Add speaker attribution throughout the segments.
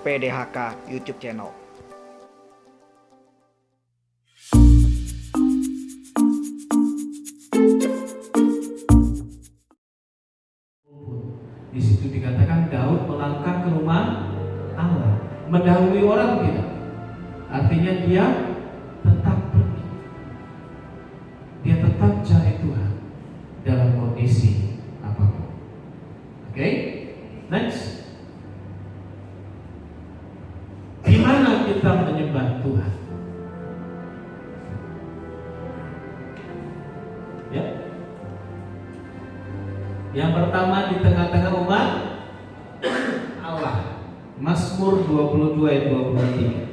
Speaker 1: PDHK YouTube channel.
Speaker 2: Di situ dikatakan Daud melangkah ke rumah Allah, mendahului orang tidak. Artinya dia tetap pergi. Dia tetap cari Tuhan dalam kondisi apapun. Oke? Next. Di mana kita menyembah Tuhan? Ya. Yang pertama di tengah-tengah umat Allah. Mazmur 22 ayat 23.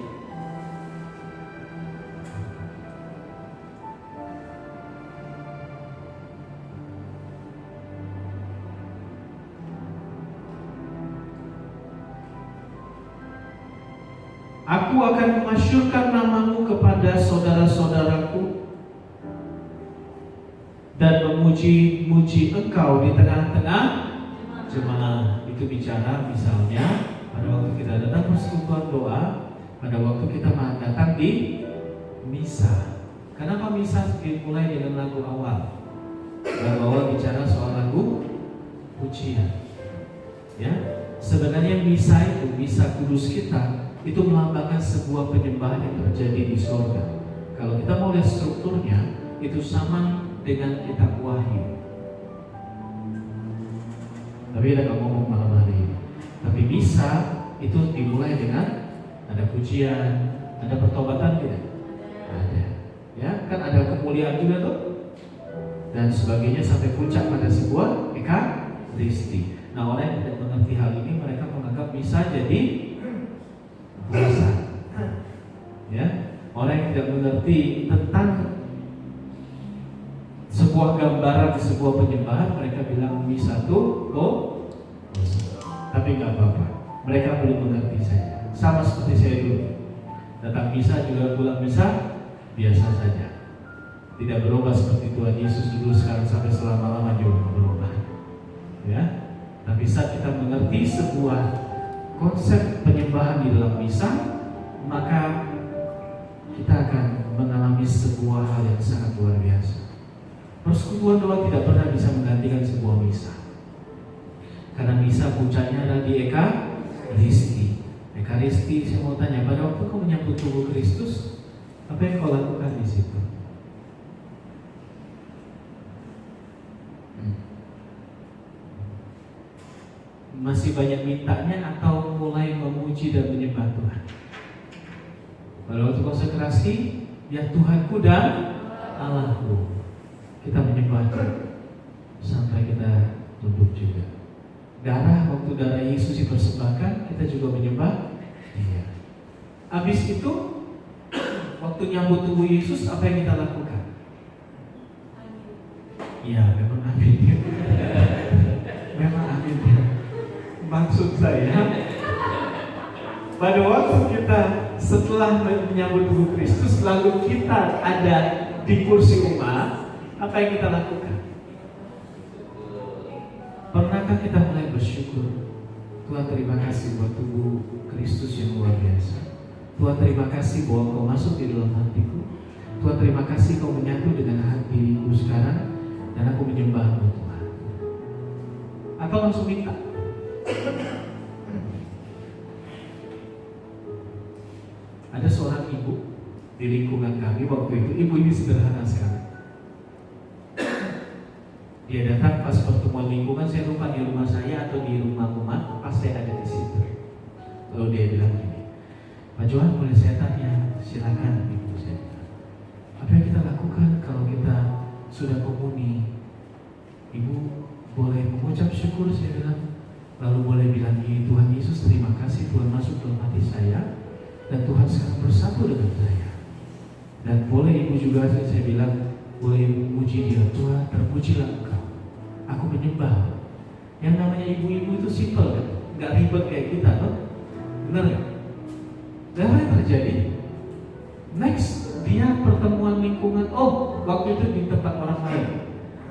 Speaker 2: Aku akan memasyurkan namamu kepada saudara-saudaraku dan memuji-muji engkau di tengah-tengah jemaah. Itu bicara misalnya pada waktu kita datang persekutuan doa, pada waktu kita datang di misa. Kenapa misa dimulai dengan lagu awal? Lagu awal bicara soal lagu pujian. Ya, sebenarnya misa itu, misa kudus kita itu melambangkan sebuah penyembahan yang terjadi di sorga. Kalau kita mau lihat strukturnya, itu sama dengan kitab Wahyu. Tapi kita nggak ngomong malam hari ini. Tapi misa itu dimulai dengan ada pujian, ada pertobatan tidak? Ada. Ya, kan ada kemuliaan juga tuh. Dan sebagainya sampai puncak pada sebuah ekaristi. Nah, orang yang tidak mengerti hal ini, mereka menganggap misa jadi puasa. Ya, orang yang tidak mengerti tentang sebuah gambaran, sebuah penyembahan, mereka bilang misa itu tapi nggak apa-apa. Mereka belum mengerti saja. Sama seperti saya dulu. Datang misa juga pulang misa biasa saja. Tidak berubah seperti Tuhan Yesus dulu, sekarang sampai selama-lama juga berubah. Ya, tapi saat kita mengerti sebuah konsep penyembahan di dalam misa, maka kita akan mengalami sebuah hal yang sangat luar biasa. Persekutuan doa tidak pernah bisa menggantikan sebuah misa, karena misa puncaknya ada di ekaristi. Ekaristi, saya mau tanya, pada waktu kau menyambut tubuh Kristus, apa yang kau lakukan di situ? Masih banyak mintanya atau mulai memuji dan menyembah Tuhan? Pada waktu konsekrasi, ya Tuhanku dan Allahku, kita menyembah Tuhan sampai kita tunduk juga. Darah, waktu darah Yesus dipersembahkan, kita juga menyembah Dia. Habis itu, waktu nyambut tubuh Yesus, apa yang kita lakukan? Ya, memang amin. Memang amin. Maksud saya, pada waktu kita setelah menyambut tubuh Kristus, lalu kita ada di kursi umat, apa yang kita lakukan? Pernahkah kita mulai bersyukur? Tuhan, terima kasih buat tubuh Kristus yang luar biasa. Tuhan, terima kasih bahwa kau masuk di dalam hatiku. Tuhan, terima kasih kau menyatu dengan hatiku sekarang, dan aku menyembahmu Tuhan. Atau langsung minta? Ada seorang ibu di lingkungan kami waktu itu, ibu ini sederhana sekali. Dia datang pas pertemuan lingkungan, saya lupa di rumah saya atau di rumah umat, pas saya ada di situ. Lalu dia bilang gini, Pak Johan, boleh saya tanya? Silakan ibu. Saya bilang, apa yang kita lakukan kalau kita sudah komuni? Ibu boleh mengucap syukur, saya bilang. Lalu boleh bilang gini, Tuhan Yesus, terima kasih Tuhan masuk dalam hati saya, dan Tuhan sekarang bersatu dengan saya. Dan boleh ibu juga, saya bilang, boleh memuji Dia. Tuhan, terpujilah Engkau, aku menyembah. Yang namanya ibu-ibu itu simple kan, nggak ribet kayak kita, toh? Benar ya? Dan apa yang terjadi? Next, dia pertemuan lingkungan. Oh, waktu itu di tempat orang lain.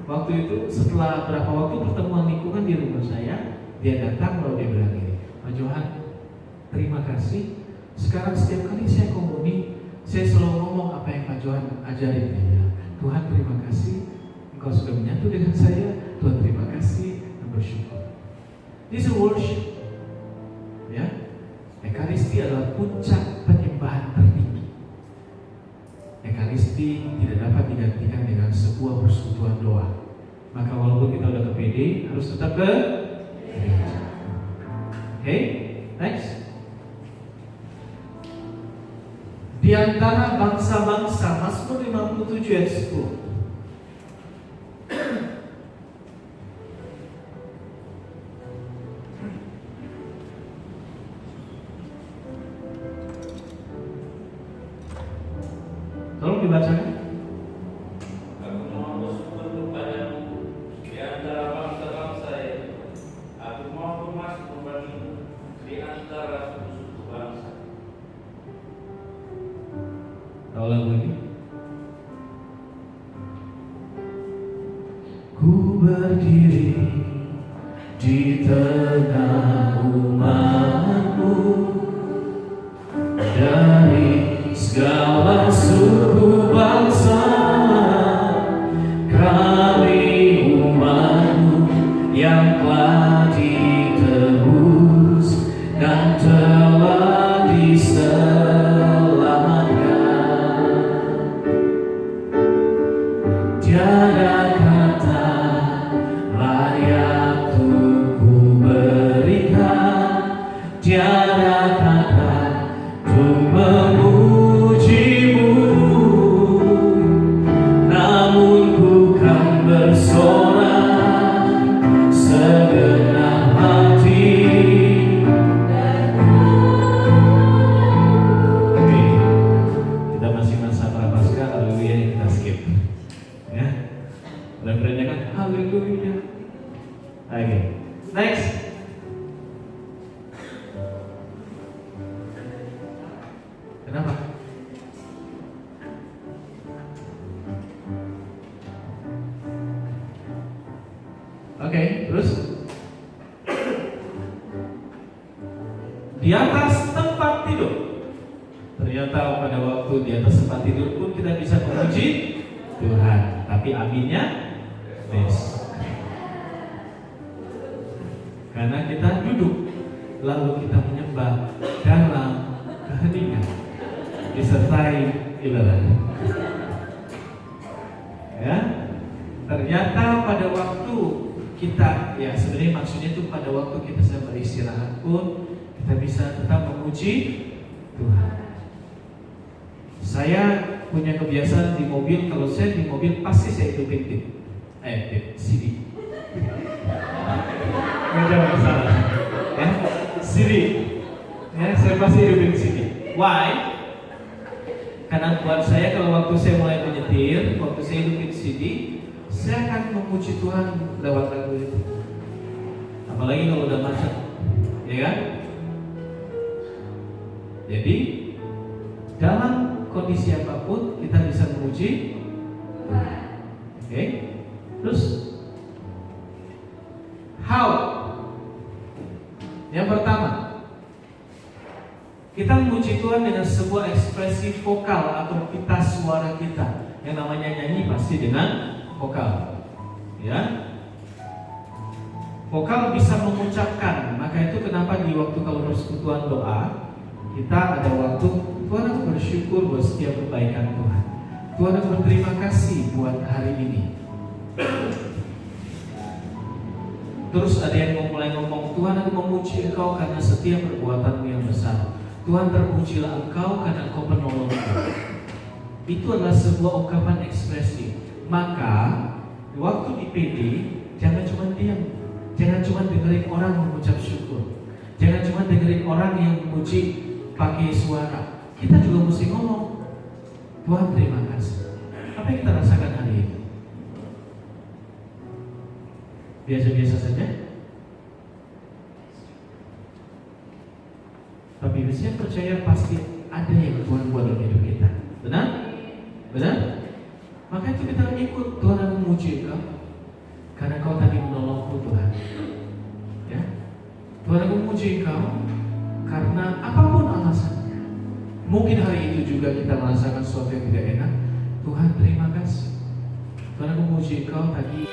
Speaker 2: Waktu itu setelah berapa waktu pertemuan lingkungan di rumah saya, dia datang lalu dia bilang gini, Pak Johan, terima kasih. Sekarang setiap kali saya komuni, saya selalu ngomong apa yang Pak Johan ajarin. Dia bilang, Tuhan terima kasih, Engkau sudah menyatu dengan saya. Tuhan terima kasih dan bersyukur. This is worship. Ya, Ekaristi adalah puncak penyembahan tertinggi. Ekaristi tidak dapat digantikan dengan sebuah persekutuan doa. Maka walaupun kita udah ke PD, harus tetap ke gereja. Oke, next. Di antara bangsa-bangsa, Mazmur 57 ayat 10. Tolong dibacakan.
Speaker 3: Aku mau bersyukur kepadamu di antara bangsa-bangsa itu. Aku mau bermasmur bagimu di antara suku-suku bangsa.
Speaker 2: Tahu lagu ini? Ku berdiri di tengah umatmu, dari segala suku bangsa, kami umatmu yang telah ditebus dan telah diselamatkan. Tiada kata layak untuk ku berikan, tiada kata untuk memujimu, namun ku kan bersorak segenap hati. Oke, kita masih masa prapaskah, haleluya, yang kita skip. Ya, refrennya kan haleluya. Oke, next. Kenapa? Oke, terus di atas tempat tidur. Ternyata pada waktu di atas tempat tidur pun kita bisa memuji Tuhan. Tapi aminnya besok. Karena kita duduk, lalu kita menyembah dalam keheningan, disertai ibadah. Ya, ternyata pada waktu kita, ya sebenarnya maksudnya itu pada waktu kita sedang beristirahat pun kita bisa tetap memuji Tuhan. Saya punya kebiasaan di mobil, kalau saya di mobil pasti saya hidupin CD. Nggak jauh masalah. Ya, CD. Ya, saya pasti hidupin CD. Why? Karena buat saya kalau waktu saya mulai menyetir, waktu saya hidupin CD, saya akan memuji Tuhan lewat lagu itu. Apalagi kalau udah macet, ya kan? Jadi dalam kondisi apapun kita bisa memuji Tuhan. Oke? Terus how? Yang pertama, kita memuji Tuhan dengan sebuah ekspresi vokal atau pita suara kita. Yang namanya nyanyi pasti dengan vokal. Ya. Vokal bisa mengucapkan. Maka itu kenapa di waktu kalau persekutuan doa, kita ada waktu Tuhan, aku bersyukur buat setiap kebaikan Tuhan. Tuhan, aku berterima kasih buat hari ini. Terus ada yang mulai ngomong, Tuhan, aku memuji Engkau karena setiap perbuatanmu yang besar. Tuhan, terpujilah Engkau karena Engkau penolongku. Itu adalah sebuah ungkapan ekspresi. Maka waktu di PD, jangan cuma diam, jangan cuma dengerin orang mengucap syukur, jangan cuma dengerin orang yang memuji pakai suara. Kita juga mesti ngomong, Tuhan terima kasih. Apa yang kita rasakan hari ini? Biasa-biasa saja. Tapi saya percaya pasti ada yang Tuhan buat dalam hidup kita. Benar? Benar? Maka itu kita ikut. Tuhan, aku memuji Engkau karena Kau tadi menolongku, Tuhan. Ya, Tuhan, aku memuji Engkau karena apapun alasannya. Mungkin hari itu juga kita merasakan sesuatu yang tidak enak. Tuhan terima kasih. Tuhan, aku memuji Engkau tadi.